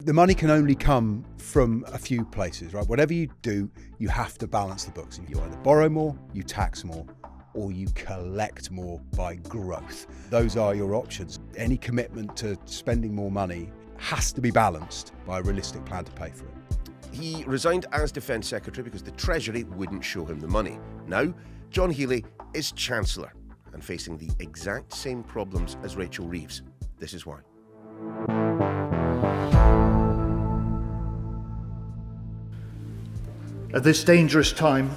The money can only come from a few places, right? Whatever you do, you have to balance the books. You either borrow more, you tax more, or you collect more by growth. Those are your options. Any commitment to spending more money has to be balanced by a realistic plan to pay for it. He resigned as Defence Secretary because the Treasury wouldn't show him the money. Now, John Healey is Chancellor and facing the exact same problems as Rachel Reeves. This is why. At this dangerous time,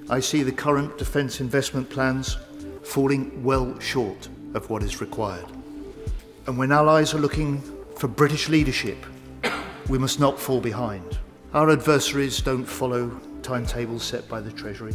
I see the current defence investment plans falling well short of what is required. And when allies are looking for British leadership, we must not fall behind. Our adversaries don't follow timetables set by the Treasury.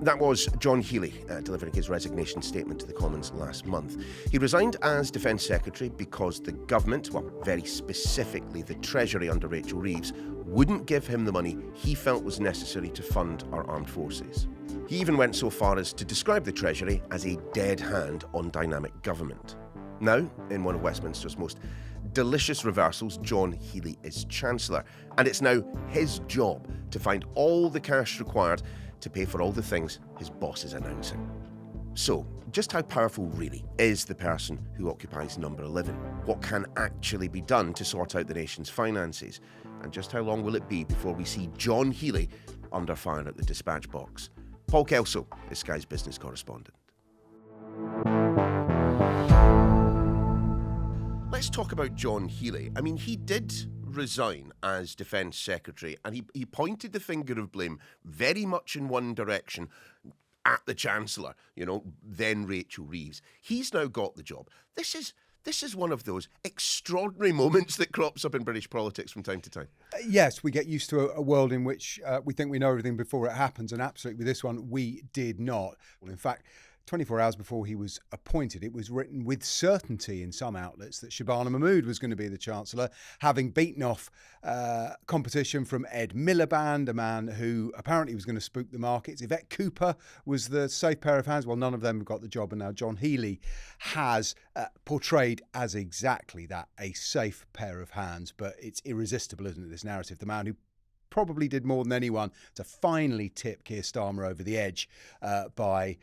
That was John Healey delivering his resignation statement to the Commons last month. He resigned as Defence Secretary because the government, well, very specifically the Treasury under Rachel Reeves, wouldn't give him the money he felt was necessary to fund our armed forces. He even went so far as to describe the Treasury as a dead hand on dynamic government. Now, in one of Westminster's most delicious reversals, John Healey is Chancellor, and it's now his job to find all the cash required to pay for all the things his boss is announcing. So, just how powerful really is the person who occupies number 11? What can actually be done to sort out the nation's finances? And just how long will it be before we see John Healey under fire at the dispatch box? Paul Kelso is Sky's business correspondent. Let's talk about John Healey. I mean, he did resign as Defence Secretary, and he pointed the finger of blame very much in one direction at the Chancellor, then Rachel Reeves. He's now got the job. This is one of those extraordinary moments that crops up in British politics from time to time. Yes, we get used to a world in which we think we know everything before it happens, and absolutely with this one, we did not. Well, in fact, 24 hours before he was appointed, it was written with certainty in some outlets that Shabana Mahmood was going to be the Chancellor, having beaten off competition from Ed Miliband, a man who apparently was going to spook the markets. Yvette Cooper was the safe pair of hands. Well, none of them have got the job, and now John Healey has portrayed as exactly that, a safe pair of hands. But it's irresistible, isn't it, this narrative? The man who probably did more than anyone to finally tip Keir Starmer over the edge by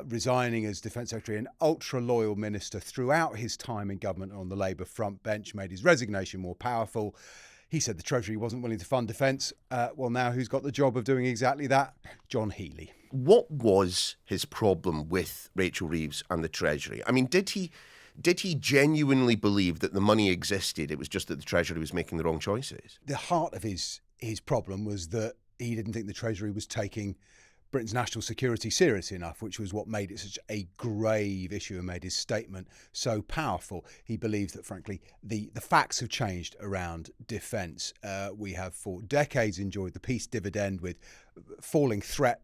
resigning as Defence Secretary, an ultra-loyal minister throughout his time in government on the Labour front bench, made his resignation more powerful. He said the Treasury wasn't willing to fund defence. Well, now who's got the job of doing exactly that? John Healey. What was his problem with Rachel Reeves and the Treasury? I mean, did he genuinely believe that the money existed? It was just that the Treasury was making the wrong choices? The heart of his problem was that he didn't think the Treasury was taking Britain's national security seriously enough, which was what made it such a grave issue and made his statement so powerful. He believes that, frankly, the facts have changed around defence. We have for decades enjoyed the peace dividend with falling threat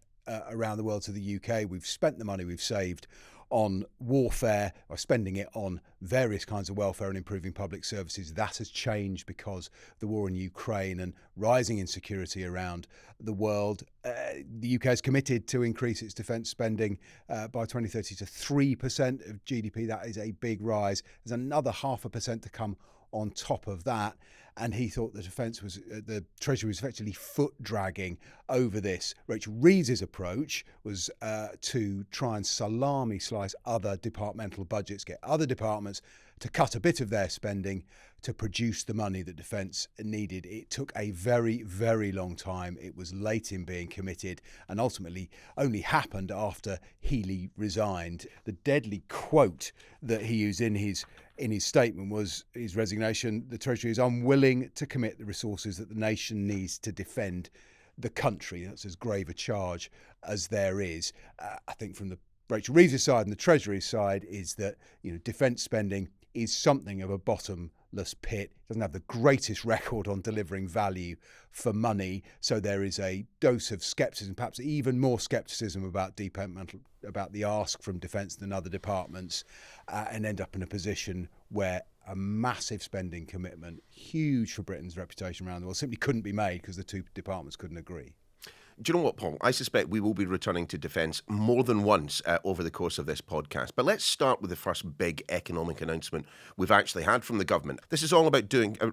around the world to the UK. We've spent the money we've saved on warfare or spending it on various kinds of welfare and improving public services. That has changed because the war in Ukraine and rising insecurity around the world. The UK is committed to increase its defence spending by 2030 to 3% of GDP. That is a big rise. There's another 0.5% to come on top of that, and he thought the Treasury was effectively foot dragging over this. Rachel Reeves' approach was to try and salami slice other departmental budgets, get other departments to cut a bit of their spending to produce the money that defence needed. It took a very, very long time. It was late in being committed and ultimately only happened after Healey resigned. The deadly quote that he used in his statement was his resignation: the Treasury is unwilling to commit the resources that the nation needs to defend the country. That's as grave a charge as there is. I think from the Rachel Reeves' side and the Treasury's side is that defence spending is something of a bottomless pit. It doesn't have the greatest record on delivering value for money. So there is a dose of scepticism, perhaps even more scepticism about the ask from defence than other departments, and end up in a position where a massive spending commitment, huge for Britain's reputation around the world, simply couldn't be made because the two departments couldn't agree. Do you know what, Paul? I suspect we will be returning to defence more than once over the course of this podcast. But let's start with the first big economic announcement we've actually had from the government. This is all about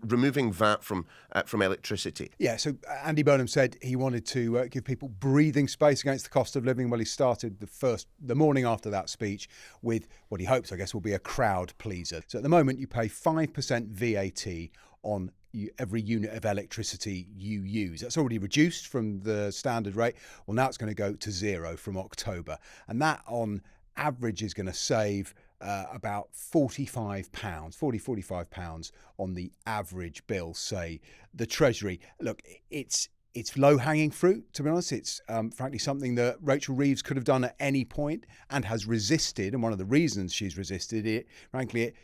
removing VAT from electricity. Yeah, so Andy Burnham said he wanted to give people breathing space against the cost of living. Well, he started the morning after that speech with what he hopes, I guess, will be a crowd pleaser. So at the moment, you pay 5% VAT on every unit of electricity you use. That's already reduced from the standard rate. Well, now it's going to go to zero from October. And that on average is going to save about £45 on the average bill, say the Treasury. Look, it's low-hanging fruit, to be honest. It's frankly something that Rachel Reeves could have done at any point and has resisted. And one of the reasons she's resisted it, frankly,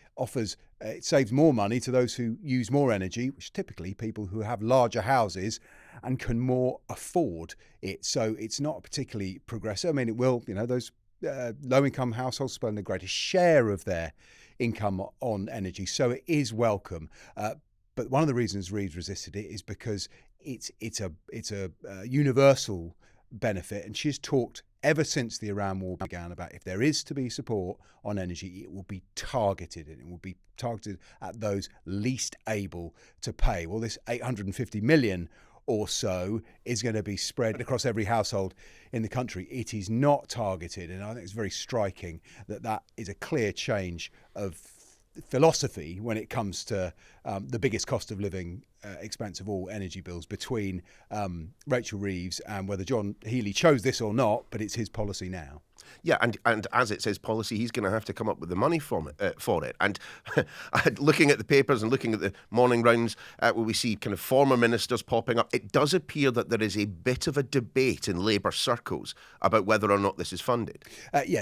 it saves more money to those who use more energy, which are typically people who have larger houses and can more afford it. So it's not particularly progressive. I mean, it will, those low-income households spend the greatest share of their income on energy. So it is welcome. But one of the reasons Reeves resisted it is because it's a universal benefit, and she's talked ever since the Iran war began about if there is to be support on energy, it will be targeted, and it will be targeted at those least able to pay. Well, this 850 million or so is going to be spread across every household in the country. It is not targeted, and I think it's very striking that is a clear change of philosophy when it comes to the biggest cost of living expense of all, energy bills, between Rachel Reeves and whether John Healey chose this or not, but it's his policy now. Yeah, and as it's his policy, he's going to have to come up with the money for it. And looking at the papers and looking at the morning rounds, where we see kind of former ministers popping up, it does appear that there is a bit of a debate in Labour circles about whether or not this is funded.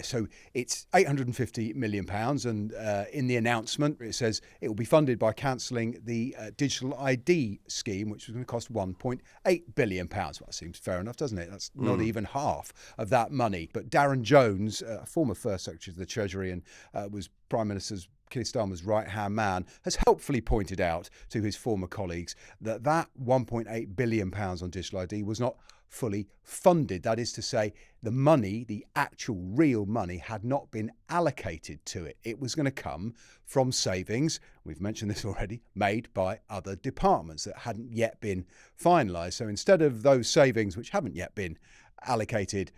So it's £850 million, and in the announcement it says it will be funded by cancelling the digital ID scheme, which was going to cost £1.8 billion. Well, that seems fair enough, doesn't it? That's not even half of that money. But Darren Jones, a former First Secretary of the Treasury and was Prime Minister Keir Starmer's right-hand man, has helpfully pointed out to his former colleagues that £1.8 billion on digital ID was not fully funded. That is to say, the money, the actual real money, had not been allocated to it. It was going to come from savings, we've mentioned this already, made by other departments that hadn't yet been finalised. So instead of those savings which haven't yet been allocated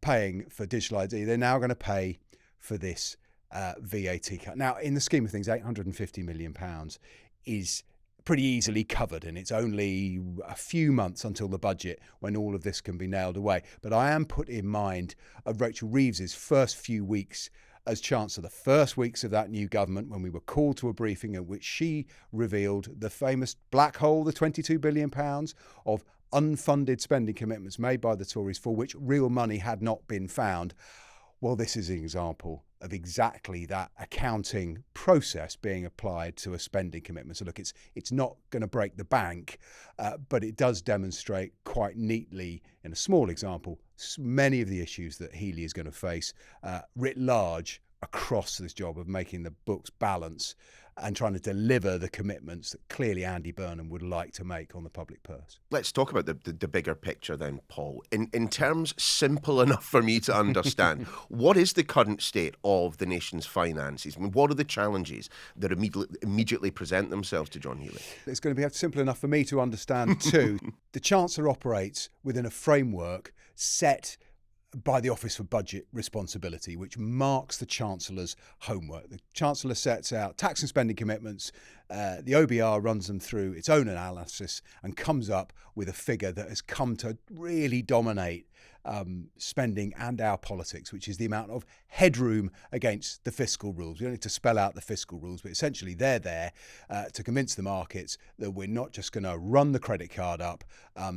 paying for digital ID, they're now going to pay for this VAT cut. Now, in the scheme of things, £850 million is pretty easily covered, and it's only a few months until the budget when all of this can be nailed away. But I am put in mind of Rachel Reeves's first few weeks as Chancellor, the first weeks of that new government, when we were called to a briefing in which she revealed the famous black hole, the £22 billion of unfunded spending commitments made by the Tories for which real money had not been found. Well, this is an example of exactly that accounting process being applied to a spending commitment. So look, it's not going to break the bank, but it does demonstrate quite neatly, in a small example, many of the issues that Healey is going to face writ large across this job of making the books balance and trying to deliver the commitments that clearly Andy Burnham would like to make on the public purse. Let's talk about the bigger picture then, Paul. In terms simple enough for me to understand, what is the current state of the nation's finances? I mean, what are the challenges that immediately present themselves to John Healey? It's going to be simple enough for me to understand too. The Chancellor operates within a framework set by the Office for Budget Responsibility, which marks the Chancellor's homework. The Chancellor sets out tax and spending commitments. The OBR runs them through its own analysis and comes up with a figure that has come to really dominate spending and our politics, which is the amount of headroom against the fiscal rules. We don't need to spell out the fiscal rules, but essentially they're there to convince the markets that we're not just going to run the credit card up,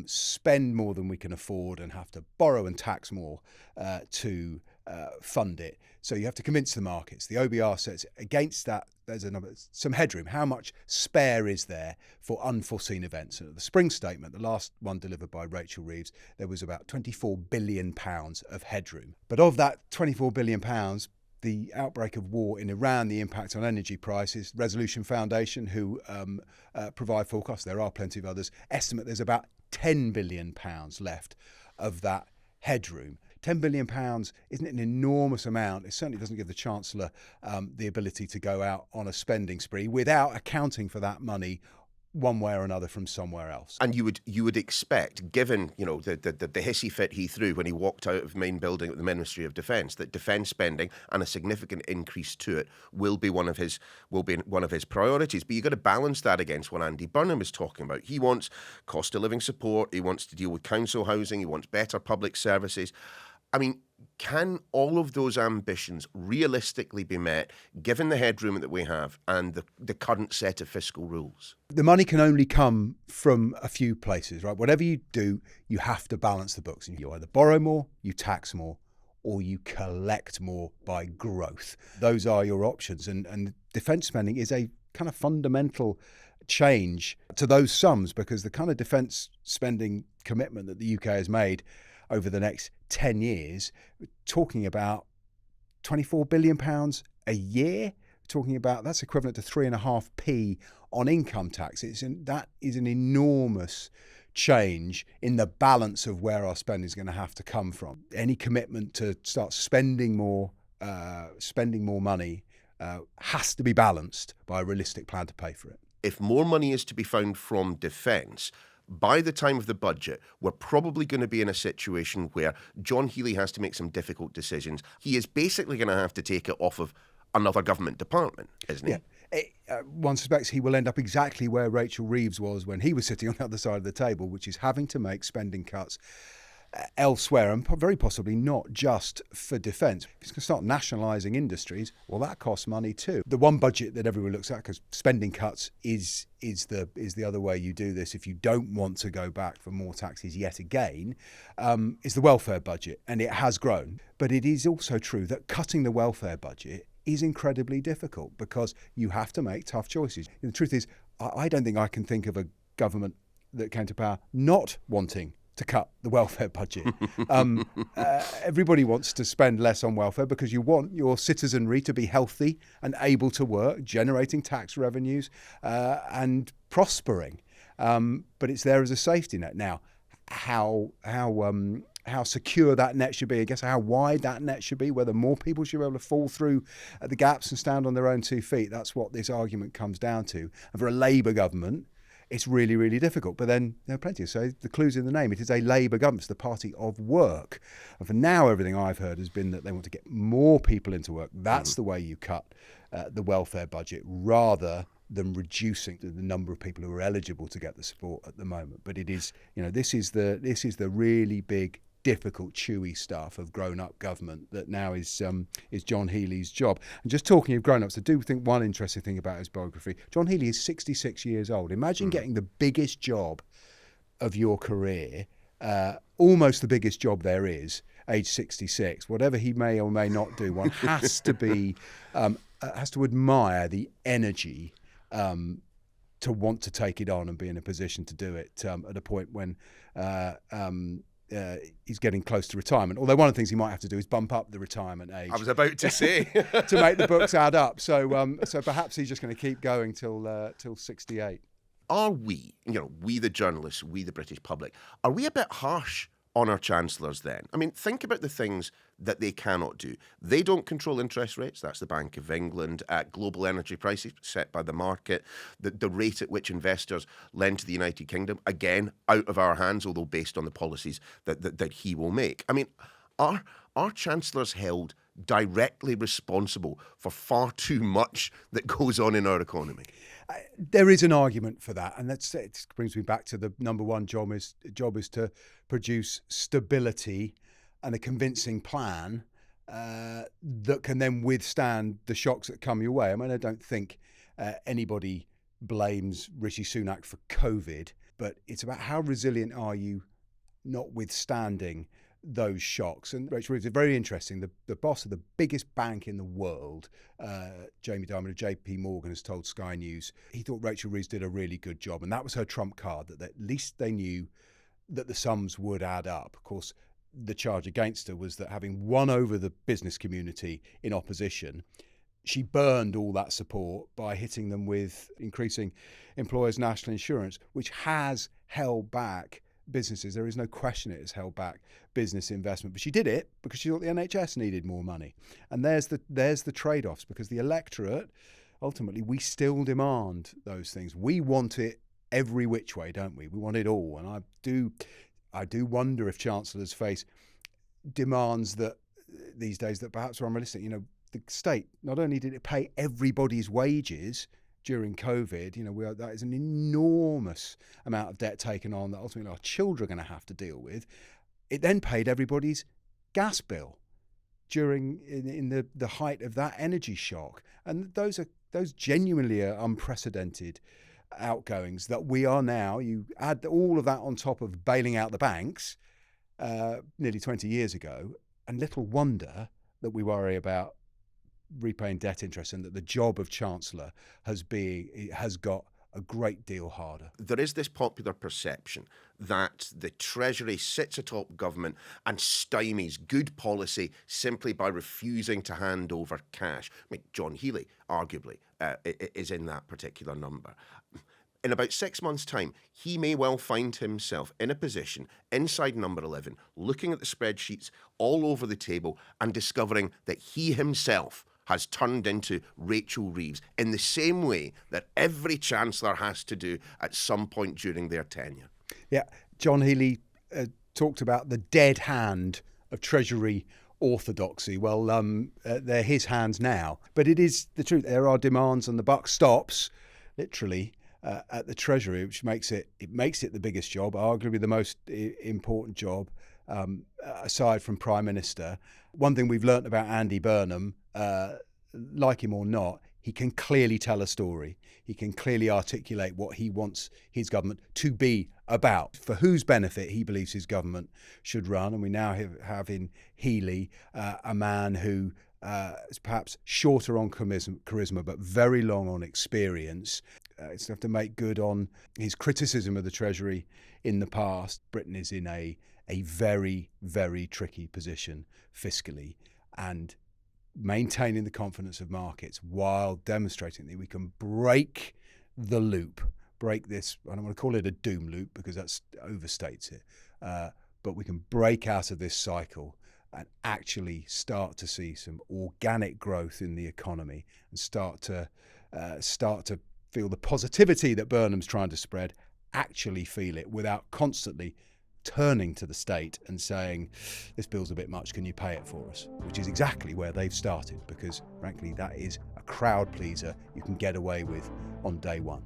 spend more than we can afford and have to borrow and tax more to fund it. So you have to convince the markets. The OBR says against that, there's some headroom. How much spare is there for unforeseen events? And the spring statement, the last one delivered by Rachel Reeves, there was about £24 billion of headroom. But of that £24 billion, the outbreak of war in Iran, the impact on energy prices, Resolution Foundation, who provide forecasts, there are plenty of others, estimate there's about £10 billion left of that headroom. £10 billion isn't an enormous amount. It certainly doesn't give the Chancellor the ability to go out on a spending spree without accounting for that money one way or another from somewhere else. And you would expect, given the hissy fit he threw when he walked out of the main building at the Ministry of Defence, that defence spending and a significant increase to it will be one of his priorities. But you've got to balance that against what Andy Burnham is talking about. He wants cost of living support. He wants to deal with council housing. He wants better public services. I mean, can all of those ambitions realistically be met given the headroom that we have and the current set of fiscal rules? The money can only come from a few places, right? Whatever you do, you have to balance the books. You either borrow more, you tax more, or you collect more by growth. Those are your options. And defence spending is a kind of fundamental change to those sums, because the kind of defence spending commitment that the UK has made over the next 10 years, we're talking about £24 billion a year. We're talking about, that's equivalent to 3.5p on income tax. That is an enormous change in the balance of where our spending is going to have to come from. Any commitment to start spending more money has to be balanced by a realistic plan to pay for it. If more money is to be found from defence, by the time of the budget, we're probably going to be in a situation where John Healey has to make some difficult decisions. He is basically going to have to take it off of another government department, isn't he? Yeah. One suspects he will end up exactly where Rachel Reeves was when he was sitting on the other side of the table, which is having to make spending cuts elsewhere, and very possibly not just for defence. If he's going to start nationalising industries, well, that costs money too. The one budget that everyone looks at, because spending cuts is the other way you do this if you don't want to go back for more taxes yet again, is the welfare budget, and it has grown. But it is also true that cutting the welfare budget is incredibly difficult because you have to make tough choices. And the truth is, I don't think I can think of a government that came to power not wanting to cut the welfare budget. Everybody wants to spend less on welfare because you want your citizenry to be healthy and able to work, generating tax revenues and prospering. But it's there as a safety net. Now, how secure that net should be, I guess how wide that net should be, whether more people should be able to fall through the gaps and stand on their own 2 feet, that's what this argument comes down to. And for a Labour government, it's really, really difficult. But then there are plenty. So the clue's in the name. It is a Labour government. It's the party of work. And for now, everything I've heard has been that they want to get more people into work. That's the way you cut the welfare budget, rather than reducing the number of people who are eligible to get the support at the moment. But it is, this is the really big, difficult, chewy stuff of grown-up government that now is John Healey's job. And just talking of grown-ups, I do think one interesting thing about his biography, John Healey is 66 years old. Imagine getting the biggest job of your career, almost the biggest job there is, age 66. Whatever he may or may not do, one has to be has to admire the energy to want to take it on and be in a position to do it at a point when he's getting close to retirement. Although one of the things he might have to do is bump up the retirement age. I was about to say. To make the books add up. So perhaps he's just going to keep going till 68. Are we, we the journalists, we the British public, are we a bit harsh on our chancellors then? I mean, think about the things that they cannot do. They don't control interest rates. That's the Bank of England. Global energy prices set by the market. The rate at which investors lend to the United Kingdom, again, out of our hands, although based on the policies that he will make. I mean, are chancellors held directly responsible for far too much that goes on in our economy? There is an argument for that, and it brings me back to the number one job is to produce stability and a convincing plan that can then withstand the shocks that come your way. I mean, I don't think anybody blames Rishi Sunak for COVID, but it's about how resilient are you notwithstanding those shocks. And Rachel Reeves is very interesting. The boss of the biggest bank in the world, Jamie Dimon of JP Morgan, has told Sky News he thought Rachel Reeves did a really good job, and that was her trump card, that at least they knew that the sums would add up. Of course, the charge against her was that having won over the business community in opposition, she burned all that support by hitting them with increasing employers' national insurance, which has held back businesses. There is no question it has held back business investment. But she did it because she thought the NHS needed more money. And there's the trade-offs, because the electorate, ultimately, we still demand those things. We want it every which way, don't we? We want it all. And I do wonder if chancellors face demands that these days that perhaps are unrealistic. You know, the state, not only did it pay everybody's wages during COVID, you know, that is an enormous amount of debt taken on that ultimately our children are going to have to deal with. It then paid everybody's gas bill during in the height of that energy shock, and those genuinely are unprecedented outgoings that we are now. You add all of that on top of bailing out the banks nearly 20 years ago, and little wonder that we worry about repaying debt interest, and that the job of chancellor has got a great deal harder. There is this popular perception that the Treasury sits atop government and stymies good policy simply by refusing to hand over cash. I mean, John Healey, arguably, is in that particular number. In about 6 months' time, he may well find himself in a position inside number 11, looking at the spreadsheets all over the table and discovering that he himself has turned into Rachel Reeves in the same way that every chancellor has to do at some point during their tenure. Yeah, John Healey talked about the dead hand of Treasury orthodoxy. Well, they're his hands now. But it is the truth. There are demands, and the buck stops, literally, at the Treasury, which makes it the biggest job, arguably the most important job, aside from Prime Minister. One thing we've learnt about Andy Burnham, like him or not, he can clearly tell a story. He can clearly articulate what he wants his government to be about, for whose benefit he believes his government should run. And we now have in Healey a man who is perhaps shorter on charisma, but very long on experience. He's going to have to make good on his criticism of the Treasury in the past. Britain is in a very, very tricky position fiscally, and maintaining the confidence of markets while demonstrating that we can break the loop, break this, I don't want to call it a doom loop because that overstates it, but we can break out of this cycle and actually start to see some organic growth in the economy, and start to feel the positivity that Burnham's trying to spread, actually feel it without constantly turning to the state and saying, this bill's a bit much, can you pay it for us? Which is exactly where they've started, because frankly that is a crowd pleaser you can get away with on day one.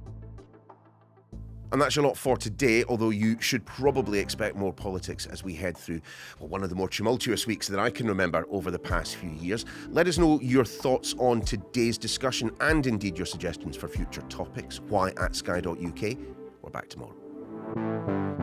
And that's your lot for today, although you should probably expect more politics as we head through one of the more tumultuous weeks that I can remember over the past few years. Let us know your thoughts on today's discussion, and indeed your suggestions for future topics. Why@sky.uk. We're back tomorrow.